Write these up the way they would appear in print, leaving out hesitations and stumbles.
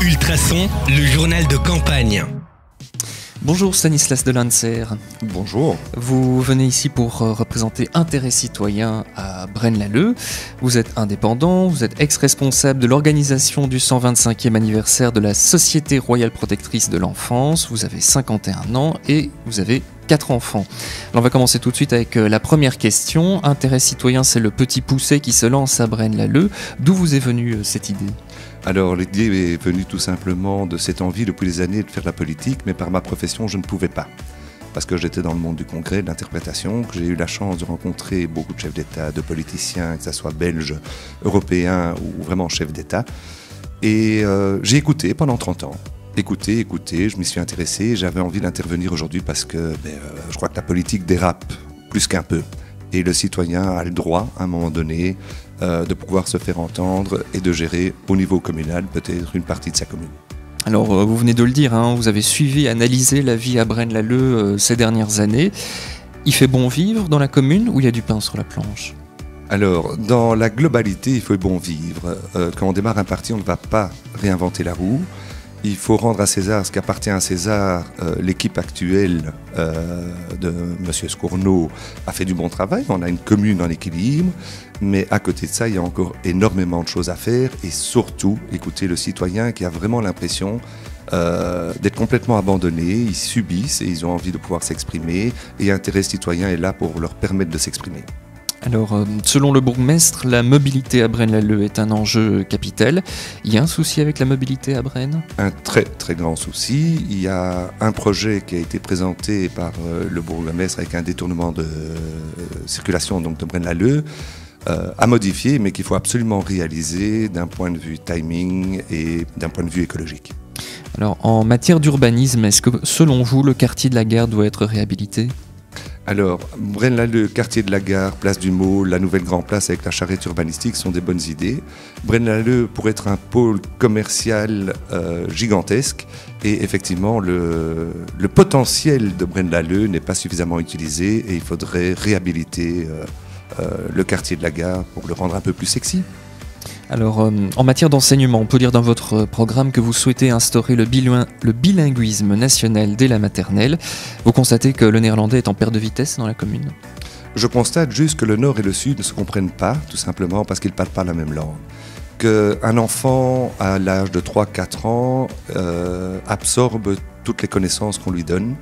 Ultrason, le journal de campagne. Bonjour Stanislas de Lancer. Bonjour. Vous venez ici pour représenter Intérêt Citoyen à Braine-l'Alleud. Vous êtes indépendant, vous êtes ex-responsable de l'organisation du 125e anniversaire de la Société Royale Protectrice de l'Enfance. Vous avez 51 ans et vous avez 4 enfants. Alors on va commencer tout de suite avec la première question. Intérêt Citoyen, c'est le petit poucet qui se lance à Braine-l'Alleud. D'où vous est venue cette idée ? Alors l'idée est venue tout simplement de cette envie depuis des années de faire de la politique, mais par ma profession je ne pouvais pas. Parce que j'étais dans le monde du congrès, de l'interprétation, que j'ai eu la chance de rencontrer beaucoup de chefs d'État, de politiciens, que ce soit belges, européens ou vraiment chefs d'État. Et j'ai écouté pendant 30 ans. Écouté, je m'y suis intéressé, j'avais envie d'intervenir aujourd'hui parce que je crois que la politique dérape plus qu'un peu. Et le citoyen a le droit, à un moment donné, de pouvoir se faire entendre et de gérer au niveau communal peut-être une partie de sa commune. Alors vous venez de le dire, vous avez suivi, analysé la vie à Braine-l'Alleud ces dernières années. Il fait bon vivre dans la commune ou il y a du pain sur la planche ? Alors, dans la globalité, il faut bon vivre. Quand on démarre un parti, on ne va pas réinventer la roue. Il faut rendre à César ce qu'appartient à César. L'équipe actuelle de M. Scourneau a fait du bon travail. On a une commune en équilibre. Mais à côté de ça, il y a encore énormément de choses à faire. Et surtout, écouter le citoyen qui a vraiment l'impression d'être complètement abandonné. Ils subissent et ils ont envie de pouvoir s'exprimer. Et Intérêt Citoyen est là pour leur permettre de s'exprimer. Alors, selon le bourgmestre, la mobilité à Braine-l'Alleud est un enjeu capital. Il y a un souci avec la mobilité à Braine ? Un très très grand souci. Il y a un projet qui a été présenté par le bourgmestre avec un détournement de circulation donc de Braine-l'Alleud à modifier, mais qu'il faut absolument réaliser d'un point de vue timing et d'un point de vue écologique. Alors, en matière d'urbanisme, est-ce que selon vous, le quartier de la Gare doit être réhabilité ? Alors, Braine-l'Alleud, quartier de la Gare, place du Môle, la nouvelle Grand Place avec la charrette urbanistique sont des bonnes idées. Braine-l'Alleud pourrait être un pôle commercial gigantesque et effectivement le potentiel de Braine-l'Alleud n'est pas suffisamment utilisé et il faudrait réhabiliter le quartier de la Gare pour le rendre un peu plus sexy. Alors, en matière d'enseignement, on peut dire dans votre programme que vous souhaitez instaurer le bilinguisme national dès la maternelle. Vous constatez que le néerlandais est en perte de vitesse dans la commune ? Je constate juste que le nord et le sud ne se comprennent pas, tout simplement parce qu'ils ne parlent pas la même langue. Qu'un enfant à l'âge de 3-4 ans absorbe toutes les connaissances qu'on lui donne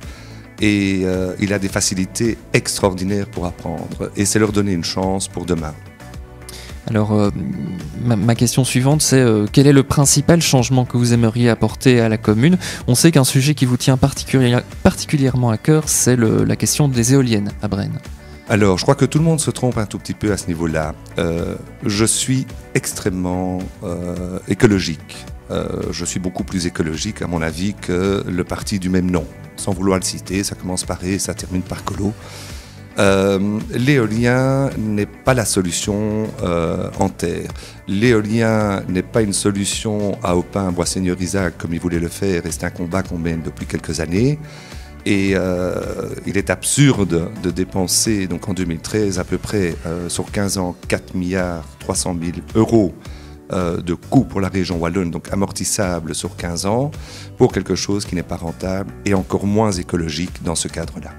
et il a des facilités extraordinaires pour apprendre. Et c'est leur donner une chance pour demain. Alors, ma question suivante, c'est quel est le principal changement que vous aimeriez apporter à la commune ? On sait qu'un sujet qui vous tient particulièrement à cœur, c'est la question des éoliennes à Braine. Alors, je crois que tout le monde se trompe un tout petit peu à ce niveau-là. Je suis extrêmement écologique. Je suis beaucoup plus écologique, à mon avis, que le parti du même nom. Sans vouloir le citer, ça commence par E, ça termine par Colo. L'éolien n'est pas la solution en terre. L'éolien n'est pas une solution à Aupin, Boisseigneur-Isaac comme il voulait le faire et c'est un combat qu'on mène depuis quelques années. Et il est absurde de dépenser donc en 2013 à peu près sur 15 ans 4 milliards 300 000 euros de coûts pour la région wallonne, donc amortissable sur 15 ans, pour quelque chose qui n'est pas rentable et encore moins écologique dans ce cadre-là.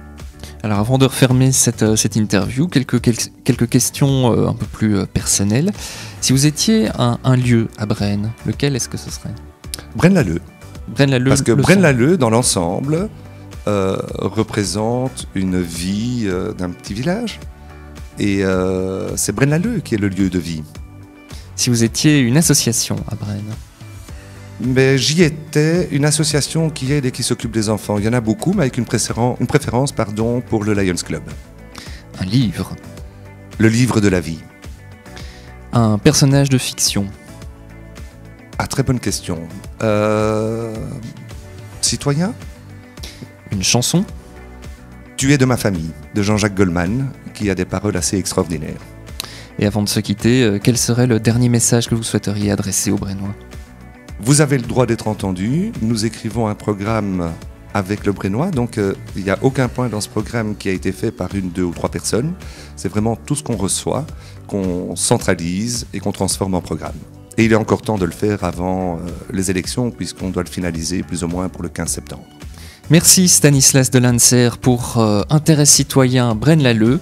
Alors avant de refermer cette interview, quelques questions un peu plus personnelles. Si vous étiez un lieu à Braine, lequel est-ce que ce serait ? Braine-l'Alleud. Braine-l'Alleud. Parce que Braine-l'Alleud, dans l'ensemble, représente une vie d'un petit village. Et c'est Braine-l'Alleud qui est le lieu de vie. Si vous étiez une association à Braine ? Mais j'y étais, une association qui aide et qui s'occupe des enfants. Il y en a beaucoup, mais avec une préférence pour le Lions Club. Un livre. Le livre de la vie. Un personnage de fiction. Ah, très bonne question. Citoyen ? Une chanson. Tu es de ma famille, de Jean-Jacques Goldman, qui a des paroles assez extraordinaires. Et avant de se quitter, quel serait le dernier message que vous souhaiteriez adresser aux Brainois ? Vous avez le droit d'être entendu. Nous écrivons un programme avec le Brainois, donc il n'y a aucun point dans ce programme qui a été fait par 1, 2 ou 3 personnes. C'est vraiment tout ce qu'on reçoit, qu'on centralise et qu'on transforme en programme. Et il est encore temps de le faire avant les élections, puisqu'on doit le finaliser plus ou moins pour le 15 septembre. Merci Stanislas de Lancer pour Intérêt citoyen Braine-l'Alleud.